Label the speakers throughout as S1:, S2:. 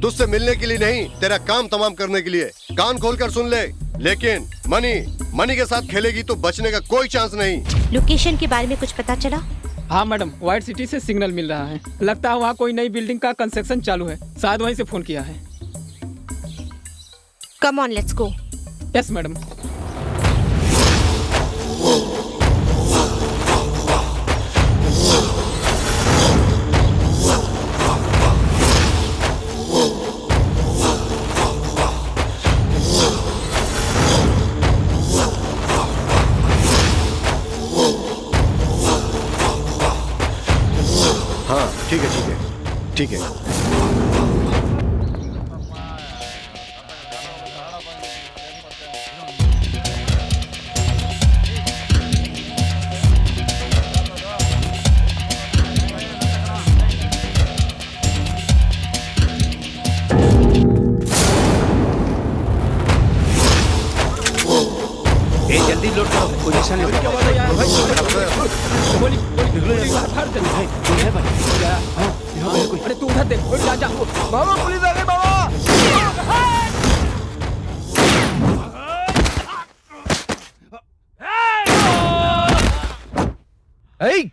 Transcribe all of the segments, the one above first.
S1: तुझसे मिलने के लिए नहीं, तेरा काम तमाम करने के लिए। कान खोलकर सुन ले, लेकिन मनी के साथ खेलेगी तो बचने का कोई चांस नहीं।
S2: लोकेशन के बारे में कुछ पता चला?
S3: हाँ मैडम, व्हाइट सिटी से सिग्नल मिल रहा है। लगता है वहाँ कोई नई बिल्डिंग का कंस्ट्रक्शन चालू है, शायद वहीं से फोन किया है।
S2: Come on, let's go.
S3: Yes madam.
S1: हाँ ठीक है, ठीक है।
S4: जल्दी लोड करो, पोजीशन लो।
S3: अरे तू उधर देख, जा जा।
S4: बाबा पुलिस आ गई बाबा। ए!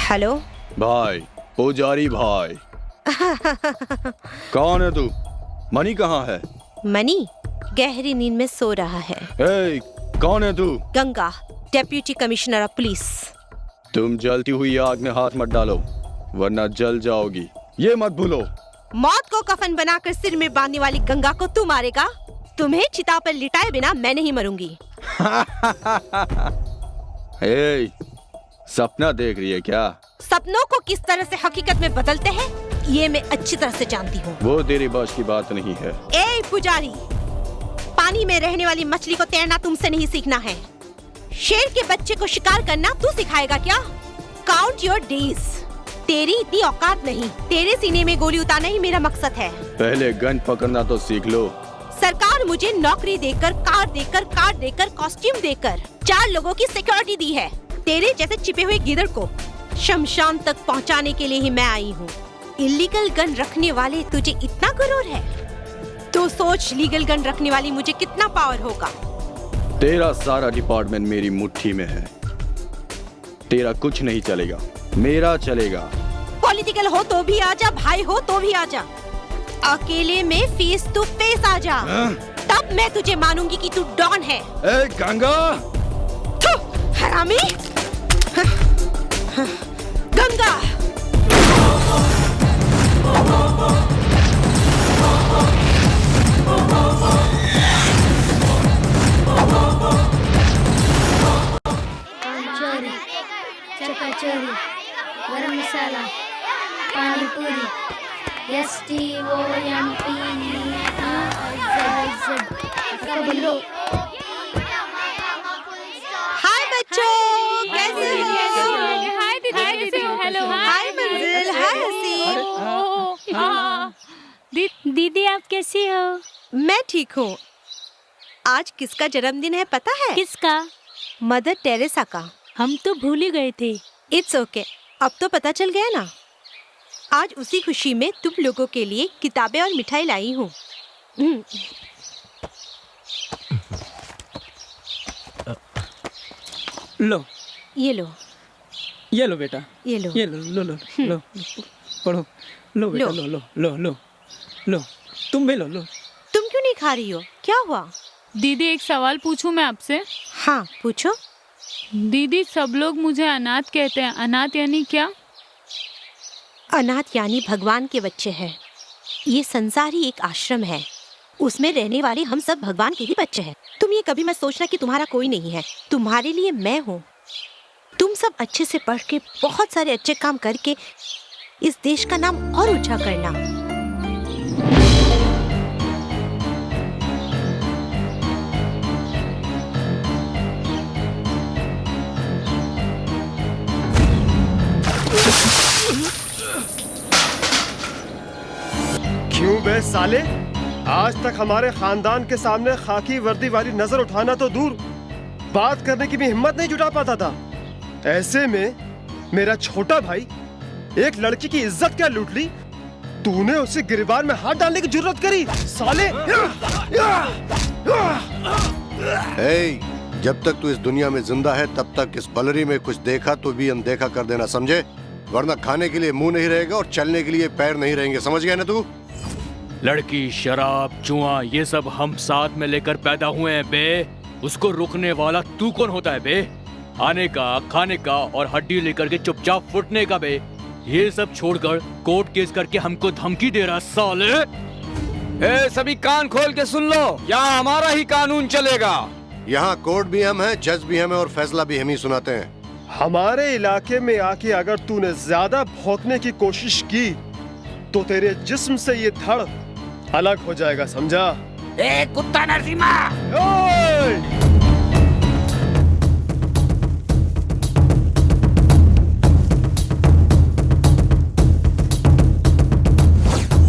S2: हेलो।
S4: भाई, पुजारी भाई। कौन है तू? मनी कहाँ है?
S2: मनी गहरी नींद में सो रहा है।
S4: ए, कौन है तू?
S2: Ganga, deputy commissioner of police.
S4: तुम जलती हुई आग में हाथ मत डालो, वरना जल जाओगी। ये मत भूलो।
S2: मौत को कफन बनाकर सिर में बांधने वाली गंगा को तू मारेगा? तुम्हें चिता पर लिटाए बिना मैं नहीं मरूंगी।
S4: ए, सपना देख रही है क्या?
S2: सपनों को किस तरह से हकीकत में बदलते हैं ये मैं अच्छी तरह से जानती हूँ।
S4: वो तेरी बस की बात नहीं है।
S2: ए पुजारी, पानी में रहने वाली मछली को तैरना तुमसे नहीं सीखना है। शेर के बच्चे को शिकार करना तू सिखाएगा क्या? Count your days. तेरी इतनी औकात नहीं। तेरे सीने में गोली उतारना ही मेरा मकसद है।
S4: पहले गन पकड़ना तो सीख लो।
S2: सरकार मुझे नौकरी देकर, कार देकर, कार्ड देकर, कॉस्ट्यूम देकर 4 लोगों की सिक्योरिटी दी है। तेरे जैसे छिपे हुए गिदड़ को शमशान तक पहुंचाने के लिए ही मैं आई हूँ। इलीगल गन रखने वाले तुझे इतना गुरूर है तो सोच लीगल गन रखने वाली मुझे कितना पावर होगा।
S4: तेरा सारा डिपार्टमेंट मेरी मुट्ठी में है। तेरा कुछ नहीं चलेगा, मेरा चलेगा।
S2: पॉलिटिकल हो तो भी आजा, भाई हो तो भी आजा। अकेले में फेस टू फेस आजा, तब मैं तुझे मानूंगी कि तू डॉन है।
S4: ए गंगा!
S2: हरामी! गंगा!
S5: चोरी, चकाचौरी, गरम मसाला, पानी पूरी, STOMP, कबलो।
S2: हाय बच्चों, कैसे हो?
S5: हाय दीदी, हेलो।
S2: हाय मंजिल, हाय हसी।
S5: दीदी आप कैसी हो?
S2: मैं ठीक हूँ। आज किसका जन्मदिन है पता है?
S5: किसका?
S2: मदर टेरेसा का।
S5: हम तो भूल ही गए थे।
S2: इट्स ओके, अब तो पता चल गया ना। आज उसी खुशी में तुम लोगों के लिए किताबें और मिठाई लाई हूँ।
S3: लो
S2: ये लो,
S3: ये लो बेटा,
S2: ये लो,
S3: ये लो लो लो लो, पढ़ो। लो बेटा, लो लो लो लो लो, तुम भी लो लो।
S2: तुम क्यों नहीं खा रही हो? क्या हुआ?
S6: दीदी एक सवाल पूछूं मैं आपसे?
S2: हाँ पूछो।
S6: दीदी सब लोग मुझे अनाथ कहते हैं, अनाथ यानी क्या?
S2: अनाथ यानी भगवान के बच्चे हैं। ये संसार ही एक आश्रम है, उसमें रहने वाले हम सब भगवान के ही बच्चे हैं। तुम ये कभी मत सोचना कि तुम्हारा कोई नहीं है। तुम्हारे लिए मैं हूँ। तुम सब अच्छे से पढ़ के बहुत सारे अच्छे काम करके इस देश का नाम और ऊंचा करना।
S7: क्यों बे साले, आज तक हमारे खानदान के सामने खाकी वर्दी वाली नजर उठाना तो दूर, बात करने की भी हिम्मत नहीं जुटा पाता था। ऐसे में मेरा छोटा भाई एक लड़की की इज्जत क्या लूट ली, तूने उसे गिरबान में हाथ डालने की जरूरत करी साले।
S1: ए, जब तक तू इस दुनिया में जिंदा है तब तक इस बलरी में कुछ देखा तो भी अनदेखा कर देना, समझे? वरना खाने के लिए मुंह नहीं रहेगा और चलने के लिए पैर नहीं रहेंगे, समझ गया ना तू?
S8: लड़की, शराब, जुआ, ये सब हम साथ में लेकर पैदा हुए हैं बे। उसको रोकने वाला तू कौन होता है बे? आने का, खाने का और हड्डी लेकर के चुपचाप फुटने का बे। ये सब छोड़कर कोर्ट केस करके हमको धमकी दे रहा साले।
S4: ए, सभी कान खोल के सुन लो, यहाँ हमारा ही कानून चलेगा।
S1: यहाँ कोर्ट भी हम हैं, जज भी हम हैं और फैसला भी हम ही सुनाते हैं।
S7: हमारे इलाके में आके अगर तूने ज्यादा भौंकने की कोशिश की तो तेरे जिस्म से ये धड़ अलग हो जाएगा, समझा?
S9: ए कुत्ता नरसिम्हा!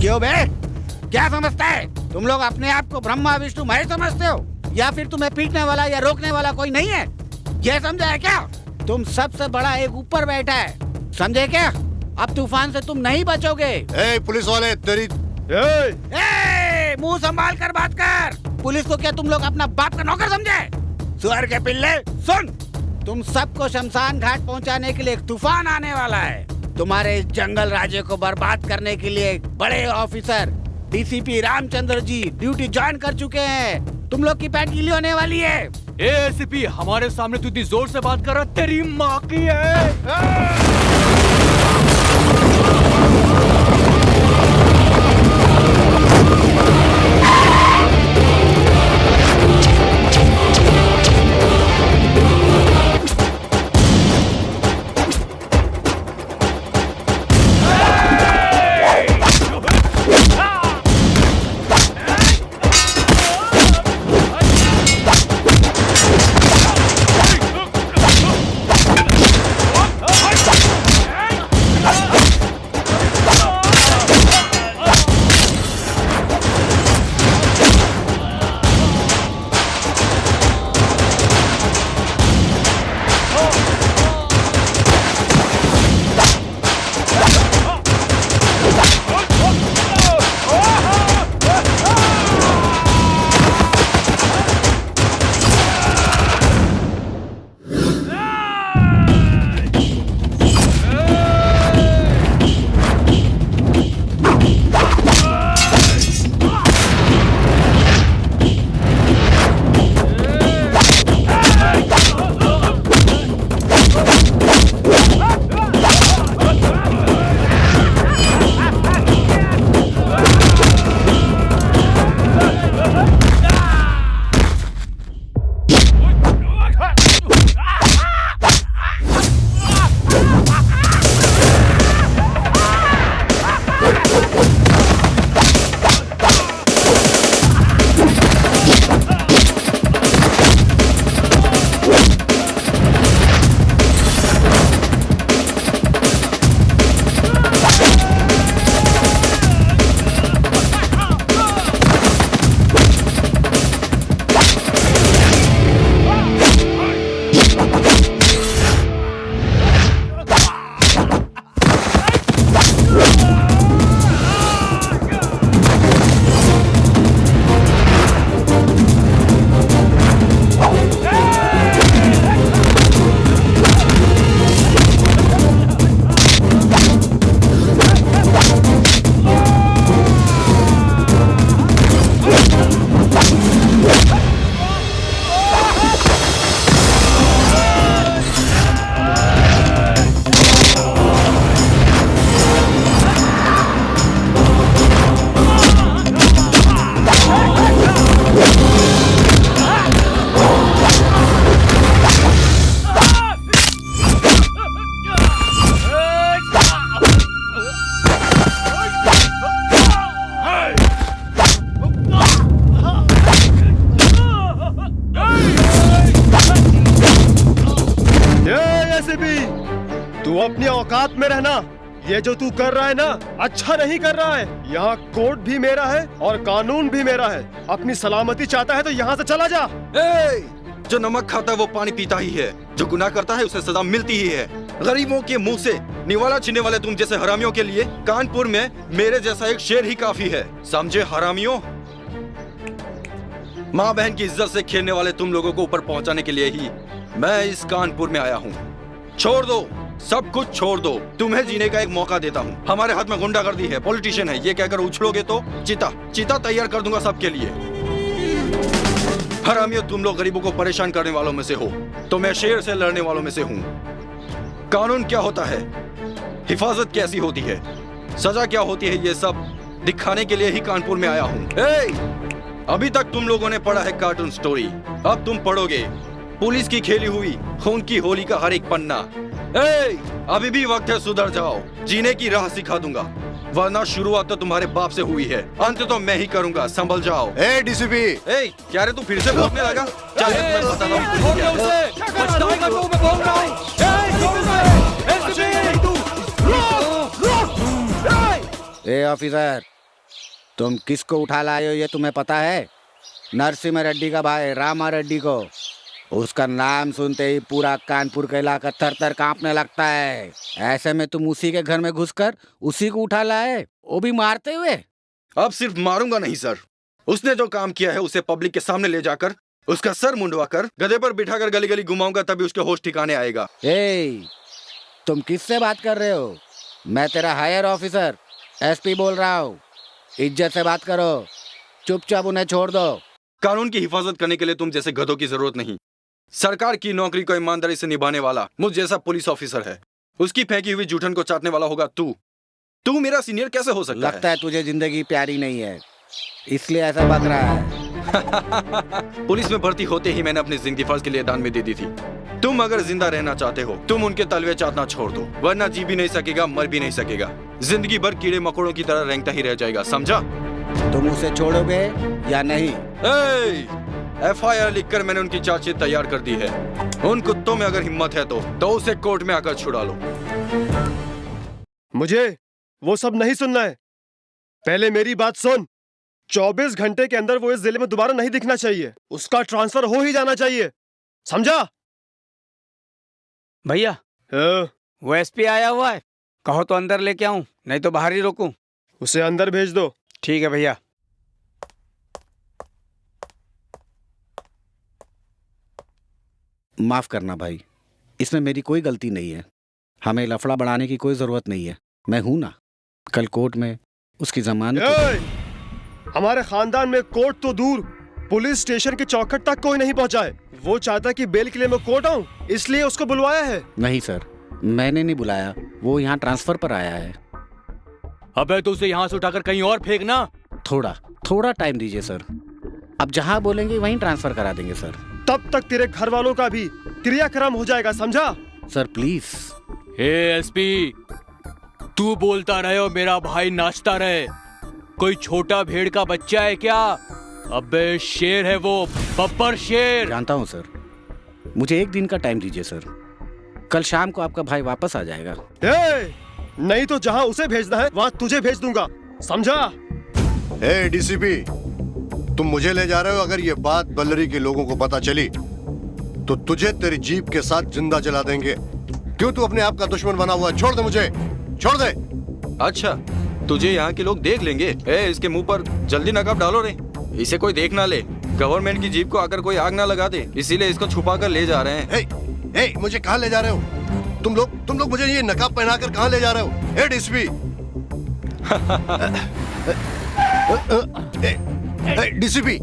S9: क्यों बे? क्या समझता है? तुम लोग अपने आप को ब्रह्मा विष्णु महेश समझते हो या फिर तुम्हें पीटने वाला या रोकने वाला कोई नहीं है? ये समझा है क्या? तुम सबसे बड़ा एक ऊपर बैठा है, समझे क्या? अब तूफान से तुम नहीं बचोगे।
S1: ए पुलिस वाले तेरी
S9: मुंह संभाल कर बात कर। पुलिस को क्या तुम लोग अपना बाप का नौकर समझे? सुअर के पिल्ले सुन, तुम सबको शमशान घाट पहुंचाने के लिए एक तूफान आने वाला है। तुम्हारे इस जंगल राज्य को बर्बाद करने के लिए बड़े officer DCP Ramchandra ji duty join कर चुके हैं। तुम लोग की पैंट गीली होने वाली है।
S8: एसीपी हमारे सामने तू इतनी जोर से बात कर रहा, तेरी माँ की है।
S7: तू अपनी औकात में रहना। ये जो तू कर रहा है ना, अच्छा नहीं कर रहा है। यहाँ कोर्ट भी मेरा है और कानून भी मेरा है। अपनी सलामती चाहता है तो यहाँ से चला जा।
S4: जो नमक खाता है वो पानी पीता ही है, जो गुनाह करता है उसे सजा मिलती ही है। गरीबों के मुंह से निवाला छीनने वाले तुम जैसे हरामियों के लिए कानपुर में मेरे जैसा एक शेर ही काफी है, समझे हरामियों? माँ बहन की इज्जत से खेलने वाले तुम लोगों को ऊपर पहुंचाने के लिए ही मैं इस कानपुर में आया हूँ। छोड़ दो, सब कुछ छोड़ दो, तुम्हें जीने का एक मौका देता हूँ। हमारे हाथ में गुंडागर्दी है, पॉलिटिशियन है, ये कहकर उछलोगे तो चिता तैयार कर दूंगा सबके लिए। हरामियों, तुम लोग गरीबों को परेशान करने वालों में से हो, तो मैं शेर से लड़ने वालों में से हूँ। कानून क्या होता है, हिफाजत कैसी होती है, सजा क्या होती है, ये सब दिखाने के लिए ही कानपुर में आया हूँ। अभी तक तुम लोगों ने पढ़ा है कार्टून स्टोरी, अब तुम पढ़ोगे पुलिस की खेली हुई खून की होली का हर एक पन्ना। अभी भी वक्त है, सुधर जाओ, जीने की राह सिखा दूंगा। वरना शुरुआत तो तुम्हारे बाप से हुई है, अंत तो मैं ही करूंगा। संभल जाओ।
S1: ए डीसीपी,
S4: ए, क्या रे तू फिर से भौंकने लगा? चल मैं तुम्हें बताता हूँ पुलिस क्या है।
S9: ए ऑफिसर, तुम किसको उठा लाए हो ये तुम्हें पता है? नरसिम्हा रेड्डी का भाई रामा रेड्डी को। उसका नाम सुनते ही पूरा कानपुर का इलाका थर थर कांपने लगता है। ऐसे में तुम उसी के घर में घुसकर उसी को उठा लाए, वो भी मारते हुए।
S4: अब सिर्फ मारूंगा नहीं सर, उसने जो काम किया है उसे पब्लिक के सामने ले जाकर उसका सर मुंडवाकर गधे पर बिठाकर गली गली घुमाऊंगा, तभी उसके होश ठिकाने आएगा।
S9: ए, तुम किससे बात कर रहे हो? मैं तेरा हायर ऑफिसर एसपी बोल रहा हूँ। इज्जत से बात करो, चुपचाप उन्हें छोड़ दो।
S4: कानून की हिफाजत करने के लिए तुम जैसे गधों की जरूरत नहीं। सरकार की नौकरी को ईमानदारी से निभाने वाला मुझ जैसा पुलिस ऑफिसर है। उसकी फेंकी हुई जूठन को चाटने वाला होगा तू मेरा सीनियर कैसे हो सकता
S9: लगता है तुझे जिंदगी प्यारी नहीं है, इसलिए ऐसा बक रहा है।
S4: पुलिस में भर्ती होते ही मैंने अपनी जिंदगी फर्ज के लिए दान में दे दी थी। तुम अगर जिंदा रहना चाहते हो, तुम उनके तलवे चाटना छोड़ दो, वरना जी भी नहीं सकेगा, मर भी नहीं सकेगा। जिंदगी भर कीड़े मकोड़ों की तरह रेंगता ही रह जाएगा, समझा?
S9: तुम उसे छोड़ोगे या नहीं?
S4: FIR लिखकर मैंने उनकी चार्जशीट तैयार कर दी है। उन कुत्तों में अगर हिम्मत है तो उसे कोर्ट में आकर छुड़ा लो।
S7: मुझे वो सब नहीं सुनना है, पहले मेरी बात सुन। 24 घंटे के अंदर वो इस जिले में दोबारा नहीं दिखना चाहिए। उसका ट्रांसफर हो ही जाना चाहिए, समझा?
S10: भैया
S7: हाँ।
S10: वो एसपी आया हुआ है, कहो तो अंदर लेके आऊं, नहीं तो बाहर ही रोकूं।
S7: उसे अंदर भेज दो।
S10: ठीक है भैया।
S9: माफ करना भाई, इसमें मेरी कोई गलती नहीं है। हमें लफड़ा बढ़ाने की कोई जरूरत नहीं है। मैं हूं ना, कल कोर्ट में उसकी जमानत।
S7: हमारे खानदान में कोर्ट तो दूर, पुलिस स्टेशन के चौखट तक कोई नहीं पहुंचा है। वो चाहता कि बेल के लिए मैं कोर्ट आऊं, इसलिए उसको बुलवाया है।
S9: नहीं सर, मैंने नहीं बुलाया, वो यहाँ ट्रांसफर पर आया है।
S8: अबे तो उसे यहाँ से उठाकर कहीं और फेंकना।
S9: थोड़ा टाइम दीजिए सर, अब जहाँ बोलेंगे वहीं ट्रांसफर करा देंगे सर।
S7: तब तक तेरे घर वालों का भी क्रियाक्रम हो जाएगा, समझा?
S9: Sir please.
S8: हे एसपी, तू बोलता रहे और मेरा भाई नाचता रहे। कोई छोटा भेड़ का बच्चा है क्या? अबे शेर है वो, बब्बर शेर।
S9: जानता हूँ सर, मुझे एक दिन का टाइम दीजिए सर, कल शाम को आपका भाई वापस आ जाएगा।
S7: नहीं तो जहाँ उसे भेजना है वहाँ तुझे भेज दूंगा, समझा?
S1: ए डीसीपी, तुम मुझे ले जा रहे हो। अगर ये बात बल्लरी के लोगों को पता चली तो तुझे तेरी जीप के साथ जिंदा जला देंगे। क्यों तू अपने आप का दुश्मन बना हुआ है? छोड़ दे मुझे, छोड़ दे।
S4: अच्छा, तुझे यहाँ के लोग देख लेंगे। इसके मुंह पर जल्दी नकाब डालो रे, इसे कोई देख ना ले। गवर्नमेंट की जीप को आकर कोई आग ना लगा दे, इसीलिए इसको छुपा कर ले जा रहे हैं।
S1: मुझे कहाँ ले जा रहे हो तुम लोग मुझे ये नकाब पहनाकर कहाँ ले जा रहे हो? ए डीसीपी, डीसीपी,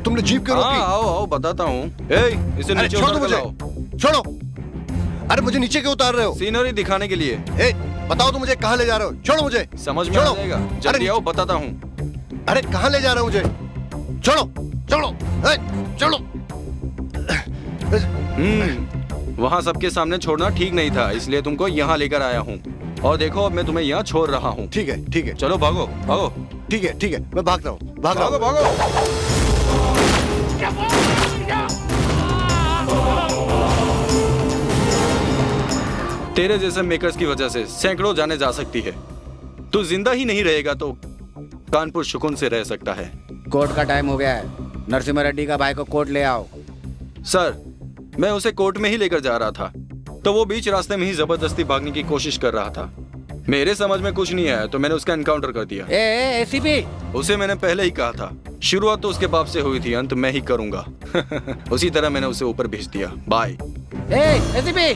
S1: तुमने जीप क्यों रोकी?
S4: आओ बताता हूँ। इसे नीचे
S1: छोड़ो
S4: उतार के
S1: मुझे,
S4: लाओ।
S1: छोड़ो। अरे मुझे नीचे क्यों उतार रहे हो?
S4: सीनरी दिखाने के लिए।
S1: बताओ तुम मुझे कहाँ ले जा रहे हो? छोड़ो मुझे।
S4: समझ में आ जाएगा, जल्दी आओ बताता हूँ।
S1: अरे कहाँ ले जा रहे हो मुझे? छोड़ो छोड़ो छोड़ो।
S4: वहाँ सबके सामने छोड़ना ठीक नहीं था, इसलिए तुमको यहाँ लेकर आया हूँ। और देखो अब मैं तुम्हें यहाँ छोड़ रहा हूँ।
S1: ठीक है,
S4: चलो भागो भागो।
S1: ठीक है, मैं भाग रहा हूँ,
S4: भागो। तेरे जैसे मेकर्स की वजह से सैकड़ों जाने जा सकती है। तू जिंदा ही नहीं रहेगा तो कानपुर सुकून से रह सकता है।
S9: कोर्ट का टाइम हो गया है, नरसिम्हा रेड्डी का भाई को कोर्ट ले आओ।
S4: सर, मैं उसे कोर्ट में ही लेकर जा रहा था, तो वो बीच रास्ते में ही जबरदस्ती भागने की कोशिश कर रहा था। मेरे समझ में कुछ नहीं आया तो मैंने उसका एनकाउंटर कर दिया।
S9: एसीपी,
S4: उसे मैंने पहले ही कहा था, शुरुआत तो उसके बाप से हुई थी, अंत मैं ही करूंगा। उसी तरह मैंने उसे ऊपर भेज दिया। बाय।
S9: एसीपी,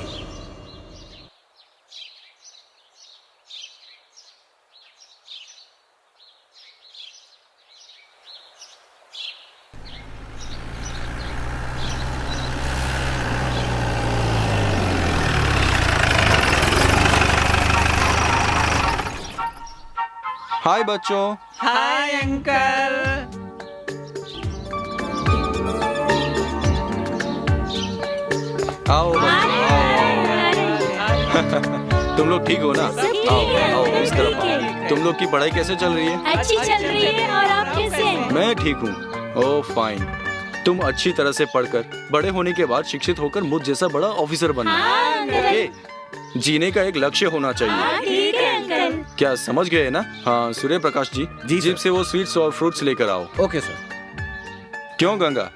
S4: हाय बच्चों।
S10: Hi uncle.
S4: आओ बच्चों, आओ। तुम लोग ठीक हो ना? आओ।
S6: है,
S4: इस तरफ
S6: ठीक है।
S4: तुम लोग की पढ़ाई कैसे चल रही है?
S5: अच्छी चल रही है। और आप कैसे हैं?
S4: मैं ठीक हूँ। ओह फाइन। तुम अच्छी तरह से पढ़कर बड़े होने के बाद शिक्षित होकर मुझ जैसा बड़ा ऑफिसर बनना।
S5: हाँ, अंकल।
S4: ओके? जीने का एक लक्ष्य होना चाहिए।
S5: हाँ, ठीक है अंकल।
S4: क्या समझ गए ना? हाँ सूर्य प्रकाश जी, जीप से वो स्वीट्स और फ्रूट्स लेकर आओ।
S9: Okay sir.
S4: क्यों गंगा,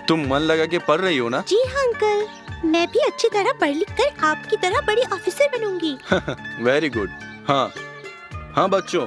S4: तुम मन लगा के पढ़ रही हो ना?
S2: जी हाँ अंकल, मैं भी अच्छी तरह पढ़ लिख कर आपकी तरह बड़ी ऑफिसर बनूंगी।
S4: Very good. हाँ हाँ बच्चों,